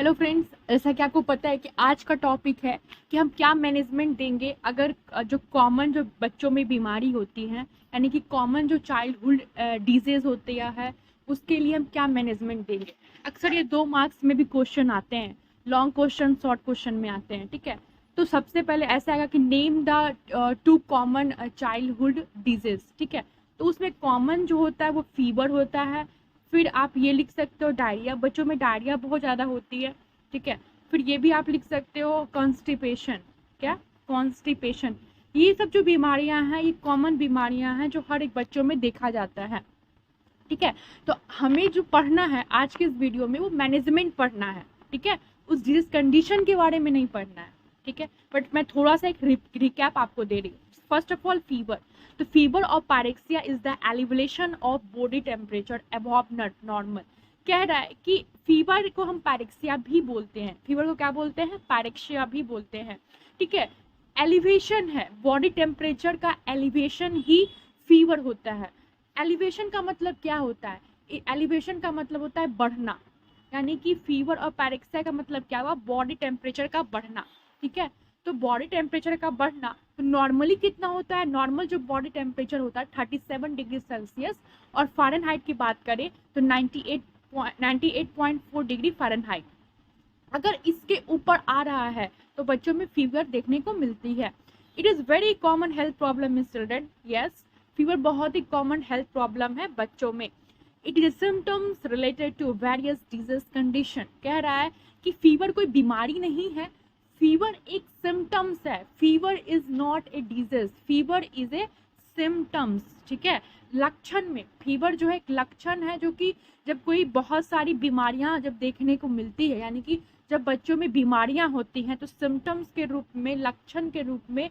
Hello friends, जैसा कि आपको पता है कि आज का टॉपिक है कि हम क्या मैनेजमेंट देंगे अगर जो कॉमन जो बच्चों में बीमारी होती है, यानी कि कॉमन जो चाइल्डहुड डिजीज होती है, उसके लिए हम क्या मैनेजमेंट देंगे। अक्सर ये 2 मार्क्स में भी क्वेश्चन आते हैं, लॉन्ग क्वेश्चन शॉर्ट क्वेश्चन में आते हैं। ठीक है, तो सबसे पहले ऐसा आएगा कि name the 2 common childhood disease. ठीक है, तो उसमें कॉमन जो होता है वो फीवर होता है। फिर आप ये लिख सकते हो डायरिया, बच्चों में डायरिया बहुत ज़्यादा होती है। ठीक है, फिर ये भी आप लिख सकते हो कॉन्स्टिपेशन। क्या? कॉन्स्टिपेशन। ये सब जो बीमारियां हैं ये कॉमन बीमारियां हैं जो हर एक बच्चों में देखा जाता है। ठीक है, तो हमें जो पढ़ना है आज के इस वीडियो में वो मैनेजमेंट पढ़ना है। ठीक है, उस डिजीज कंडीशन के बारे में नहीं पढ़ना है। ठीक है, बट मैं थोड़ा सा एक रिकैप आपको दे रही हूँ। First of all fever. तो फीवर और pyrexia is the elevation of body temperature above normal. कह रहा है कि फीवर को हम पायरेक्सिया भी बोलते हैं। फीवर को क्या बोलते हैं? पायरेक्सिया भी बोलते हैं। ठीक है, एलिवेशन है, बॉडी टेम्परेचर का एलिवेशन ही फीवर होता है। एलिवेशन का मतलब क्या होता है? एलिवेशन का मतलब होता है बढ़ना, यानी कि फीवर और पायरेक्सिया का मतलब क्या हुआ? बॉडी टेम्परेचर का बढ़ना। ठीक है, तो बॉडी टेम्परेचर का बढ़ना तो नॉर्मली कितना होता है? नॉर्मल जो बॉडी टेम्परेचर होता है 37 डिग्री सेल्सियस, और फ़ारेनहाइट की बात करें तो 98.4 डिग्री फ़ारेनहाइट। अगर इसके ऊपर आ रहा है तो बच्चों में फीवर देखने को मिलती है। It is very common health problem in children. Yes, fever बहुत ही कॉमन हेल्थ प्रॉब्लम है बच्चों में। It is symptoms related to various disease condition. कह रहा है कि फीवर कोई बीमारी नहीं है, फीवर एक सिम्टम्स है। Fever is not a disease, fever is a symptoms. ठीक है, लक्षण में फीवर जो है एक लक्षण है, जो कि जब कोई बहुत सारी बीमारियां जब देखने को मिलती है, यानी कि जब बच्चों में बीमारियां होती हैं तो सिम्टम्स के रूप में, लक्षण के रूप में।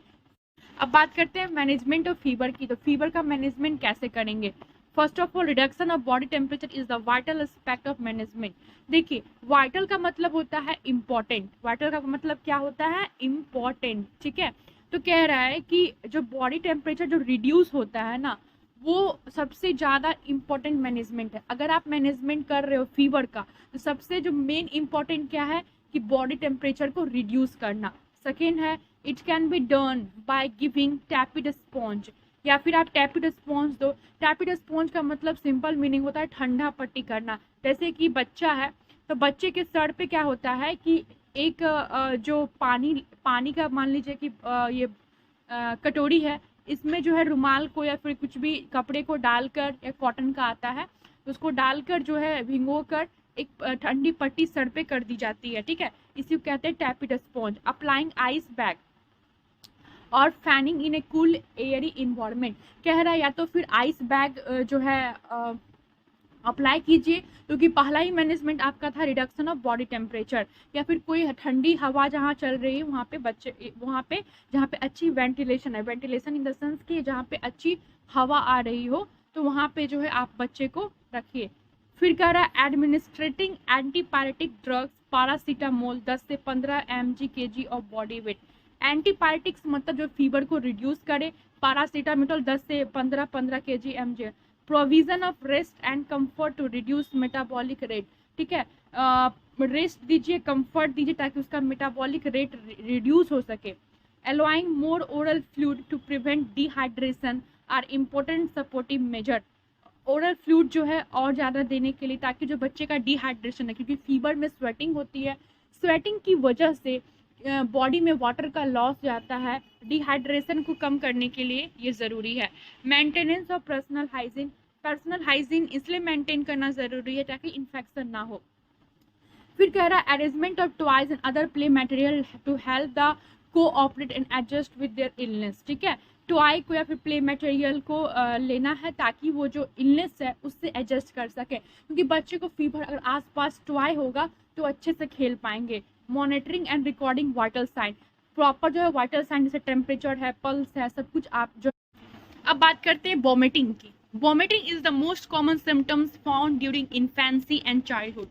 अब बात करते हैं मैनेजमेंट ऑफ फीवर की। तो फीवर का मैनेजमेंट कैसे करेंगे? First of all, reduction of body temperature is the vital aspect of management. देखिए, वाइटल का मतलब होता है इम्पॉर्टेंट। वाइटल का मतलब क्या होता है? इम्पॉर्टेंट। ठीक है, तो कह रहा है कि जो बॉडी टेम्परेचर जो रिड्यूस होता है ना, वो सबसे ज़्यादा इम्पॉर्टेंट मैनेजमेंट है। अगर आप मैनेजमेंट कर रहे हो फीवर का, तो सबसे जो मेन इम्पॉर्टेंट क्या है कि बॉडी टेम्परेचर को रिड्यूस करना। सेकेंड है, it can be done by giving टैपिड sponge, या फिर आप टैपिड स्पॉन्ज दो। टैपिड स्पॉन्ज का मतलब सिंपल मीनिंग होता है ठंडा पट्टी करना। जैसे कि बच्चा है तो बच्चे के सर पे क्या होता है कि एक जो पानी पानी का मान लीजिए कि ये कटोरी है, इसमें जो है रुमाल को या फिर कुछ भी कपड़े को डालकर, या कॉटन का आता है, उसको डालकर जो है भिगो कर एक ठंडी पट्टी सर पे कर दी जाती है। ठीक है, इसी को कहते हैं tepid sponge. Applying ice bag और fanning in a cool airy environment. कह रहा है या तो फिर आइस बैग जो है अप्लाई कीजिए, क्योंकि पहला ही मैनेजमेंट आपका था रिडक्शन ऑफ बॉडी टेम्परेचर। या फिर कोई ठंडी हवा जहाँ चल रही है वहाँ पे बच्चे, वहाँ पे जहाँ पे अच्छी वेंटिलेशन है, वेंटिलेशन इन द सेंस कि जहाँ पे अच्छी हवा आ रही हो, तो वहाँ पे जो है आप बच्चे को रखिए। फिर कह रहा है एडमिनिस्ट्रेटिंग एंटीपायरेटिक ड्रग्स पैरासीटामोल 10 से 15 mg/kg of body weight. Antipyretics मतलब जो फीवर को रिड्यूस करे, पैरासीटामोल 10 से 15 kg mg। Provision of rest and comfort to reduce metabolic rate. ठीक है, रेस्ट दीजिए, कंफर्ट दीजिए ताकि उसका मेटाबॉलिक रेट रिड्यूस हो सके। Allowing more oral fluid to prevent dehydration are important supportive measure. Oral fluid जो है और ज़्यादा देने के लिए, ताकि जो बच्चे का डिहाइड्रेशन है, क्योंकि फीवर में स्वेटिंग होती है, स्वेटिंग की वजह से बॉडी में वाटर का लॉस जाता है, डिहाइड्रेशन को कम करने के लिए ये ज़रूरी है। Maintenance of personal hygiene. Personal hygiene इसलिए मेंटेन करना ज़रूरी है ताकि इन्फेक्शन ना हो। फिर कह रहा है arrangement of toys and other play material to help the cooperate and adjust with their illness. ठीक है, टॉय को या फिर प्ले मटेरियल को लेना है ताकि वो जो इलनेस है उससे एडजस्ट कर सके, क्योंकि बच्चे को फीवर अगर आसपास टॉय होगा तो अच्छे से खेल पाएंगे। Monitoring and recording vital sign. Proper जो है वाइटल साइन जैसे टेम्परेचर है, पल्स है, सब कुछ आप जो। अब बात करते हैं वॉमिटिंग की। Vomiting is the most common symptoms found during infancy and childhood.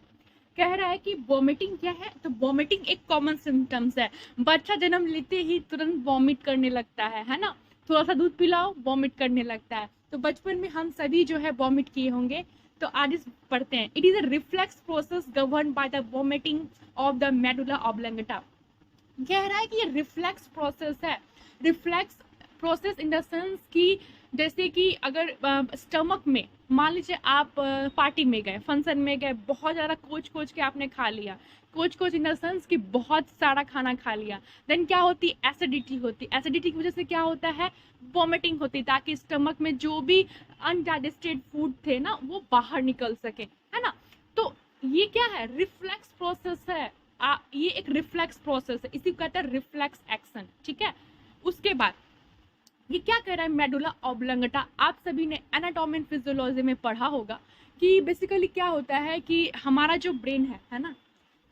कह रहा है कि वॉमिटिंग क्या है? तो वॉमिटिंग एक कॉमन सिम्टम्स है। बच्चा जन्म लेते ही तुरंत वॉमिट करने लगता है ना? थोड़ा सा दूध पिलाओ वॉमिट करने लगता है। तो बचपन में हम सभी जो है वॉमिट किए होंगे। तो आज इस पढ़ते हैं। It is a reflex process govern by the vomiting of the medulla oblongata. कह रहा है कि ये रिफ्लेक्स प्रोसेस है। Reflex process in the sense कि जैसे कि अगर स्टमक में मान लीजिए आप पार्टी में गए, फंक्शन में गए, बहुत ज़्यादा कोच के आपने खा लिया, कोच इन द सेंस कि बहुत सारा खाना खा लिया, देन क्या होती है, एसिडिटी होती। एसिडिटी की वजह से क्या होता है, वॉमिटिंग होती, ताकि स्टमक में जो भी अनडाइजेस्टेड फूड थे ना वो बाहर निकल सके, है ना। तो ये क्या है, रिफ्लेक्स प्रोसेस है। ये एक रिफ्लेक्स प्रोसेस है, इसी को कहते हैं रिफ्लेक्स एक्शन, ठीक है। उसके बाद ये क्या कह रहा है, मेडुला ऑब्लंगेटा। आप सभी ने एनाटॉमी एंड फिजियोलॉजी में पढ़ा होगा कि बेसिकली क्या होता है कि हमारा जो ब्रेन है ना,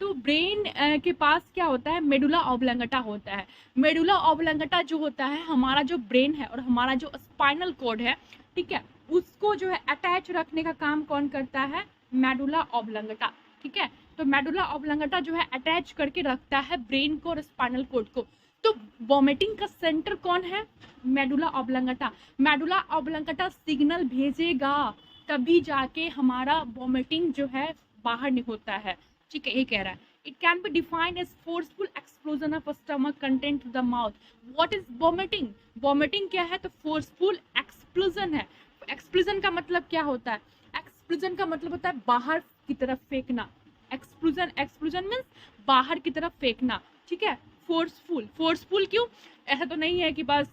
तो ब्रेन के पास क्या होता है, मेडुला ऑब्लंगेटा होता है। मेडुला ऑब्लंगेटा जो होता है, हमारा जो ब्रेन है और हमारा जो स्पाइनल कॉर्ड है, ठीक है, उसको जो है अटैच रखने का काम कौन करता है, मेडुला ऑब्लंगेटा, ठीक है। तो मेडुला ऑब्लंगेटा जो है अटैच करके रखता है ब्रेन को और स्पाइनल कॉर्ड को। तो वॉमिटिंग का सेंटर कौन है, medulla oblongata. Medulla oblongata signal भेजेगा तभी जाके हमारा वॉमिटिंग जो है बाहर नहीं होता है, ठीक है। ये कह रहा है it can be defined as forceful explosion of stomach content to the mouth. What is vomiting, vomiting क्या है, तो फोर्सफुल एक्सप्लोजन है। एक्सप्लोजन का मतलब क्या होता है, एक्सप्लोजन का मतलब होता है बाहर की तरफ फेंकना। एक्सप्लोजन मीन्स बाहर की तरफ फेंकना, ठीक है। फोर्सफुल क्यों, ऐसा तो नहीं है कि बस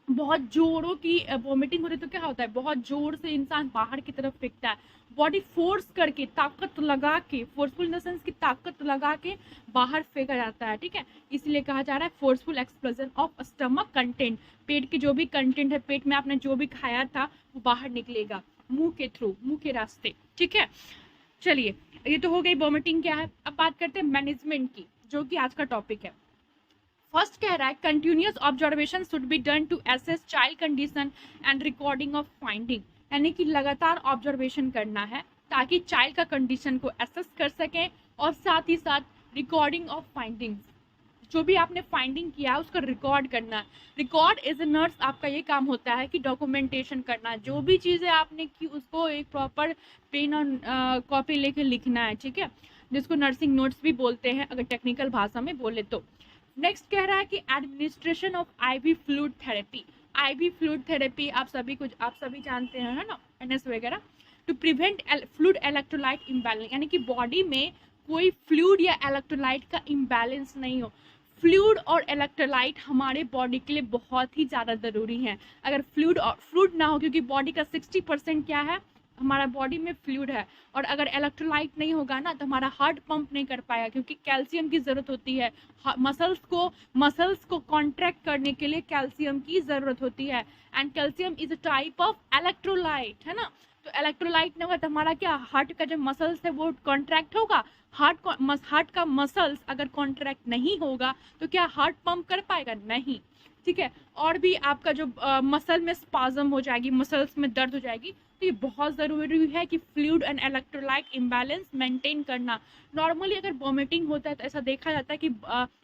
बहुत जोरों की वॉमिटिंग हो रही तो क्या होता है, बहुत जोर से इंसान बाहर की तरफ फेंकता है। बॉडी फोर्स करके, ताकत लगा के, फोर्सफुल इन द सेंस की ताकत लगा के बाहर फेंका जाता है, ठीक है। इसलिए कहा जा रहा है forceful explosion of stomach content. पेट के जो भी कंटेंट है, पेट में आपने जो भी खाया था वो बाहर निकलेगा मुंह के थ्रू, मुंह के रास्ते, ठीक है। चलिए, ये तो हो गई वॉमिटिंग क्या है। अब बात करते हैं मैनेजमेंट की, जो कि आज का टॉपिक है। फर्स्ट कह रहा है continuous observation should be done to assess child condition and recording of finding. यानी कि लगातार ऑब्जर्वेशन करना है ताकि चाइल्ड का कंडीशन को एसेस कर सकें और साथ ही साथ रिकॉर्डिंग ऑफ फाइंडिंग्स, जो भी आपने फाइंडिंग किया है उसका रिकॉर्ड करना है। रिकॉर्ड एज ए नर्स आपका ये काम होता है कि डॉक्यूमेंटेशन करना, जो भी चीज़ें आपने की उसको एक प्रॉपर पेन और कॉपी लेके लिखना है, ठीक है, जिसको नर्सिंग नोट्स भी बोलते हैं अगर टेक्निकल भाषा में बोले तो। नेक्स्ट कह रहा है कि administration of IV fluid therapy. IV fluid therapy आप सभी जानते हैं, है ना, एनएस वगैरह। To prevent fluid electrolyte imbalance, यानी कि बॉडी में कोई फ्लूइड या इलेक्ट्रोलाइट का इम्बैलेंस नहीं हो। फ्लूइड और इलेक्ट्रोलाइट हमारे बॉडी के लिए बहुत ही ज़्यादा ज़रूरी हैं। अगर फ्लूइड ना हो, क्योंकि बॉडी का 60% क्या है, हमारा बॉडी में फ्लूइड है, और अगर इलेक्ट्रोलाइट नहीं होगा ना तो हमारा हार्ट पंप नहीं कर पाएगा, क्योंकि कैल्शियम की ज़रूरत होती है। मसल्स को कॉन्ट्रैक्ट करने के लिए कैल्शियम की ज़रूरत होती है, and calcium is a type of electrolyte, है ना। तो इलेक्ट्रोलाइट नहीं होगा तो हमारा क्या, हार्ट का जो मसल्स है वो कॉन्ट्रैक्ट होगा। हार्ट का मसल्स अगर कॉन्ट्रैक्ट नहीं होगा तो क्या हार्ट पंप कर पाएगा, नहीं, ठीक है। और भी आपका जो मसल में स्पाज्म हो जाएगी, मसल्स में दर्द हो जाएगी, तो ये बहुत ज़रूरी है कि fluid and electrolyte imbalance maintain करना। नॉर्मली अगर वॉमिटिंग होता है तो ऐसा देखा जाता है कि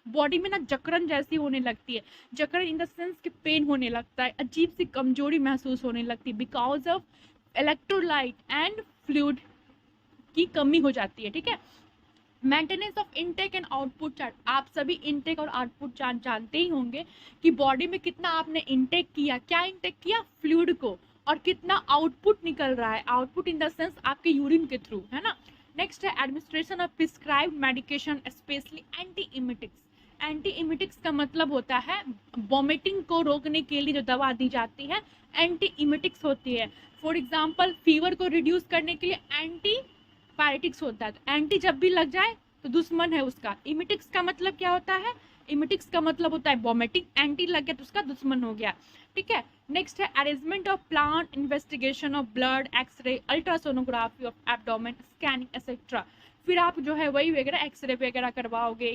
बॉडी में ना जकड़न जैसी होने लगती है। जकड़न इन द सेंस कि पेन होने लगता है, अजीब सी कमजोरी महसूस होने लगती है, because of electrolyte and fluid की कमी हो जाती है, ठीक है। Maintenance of intake and output chart. आप सभी इनटेक और आउटपुट चार्ट जानते ही होंगे कि बॉडी में कितना आपने इनटेक किया, क्या इनटेक किया, फ्लूइड को, और कितना आउटपुट निकल रहा है, आउटपुट इन द सेंस आपके यूरिन के थ्रू, है ना। नेक्स्ट है administration of prescribed medication, specially anti emetics. Anti emetics का मतलब होता है वॉमिटिंग को रोकने के लिए जो दवा दी जाती है, एंटी इमिटिक्स होती है। फॉर एग्जाम्पल फीवर को रिड्यूस करने के लिए एंटी पायरेटिक्स होता है। तो एंटी जब भी लग जाए तो दुश्मन है उसका। इमिटिक्स का मतलब क्या होता है, इमिटिक्स का मतलब होता है वॉमिटिंग, एंटी लग गया तो उसका दुश्मन हो गया, ठीक है। नेक्स्ट है arrangement of plan, investigation of blood, x-ray, ultrasonography of abdomen, scanning etcetera. फिर आप जो है वही वगैरह एक्सरे वगैरह करवाओगे,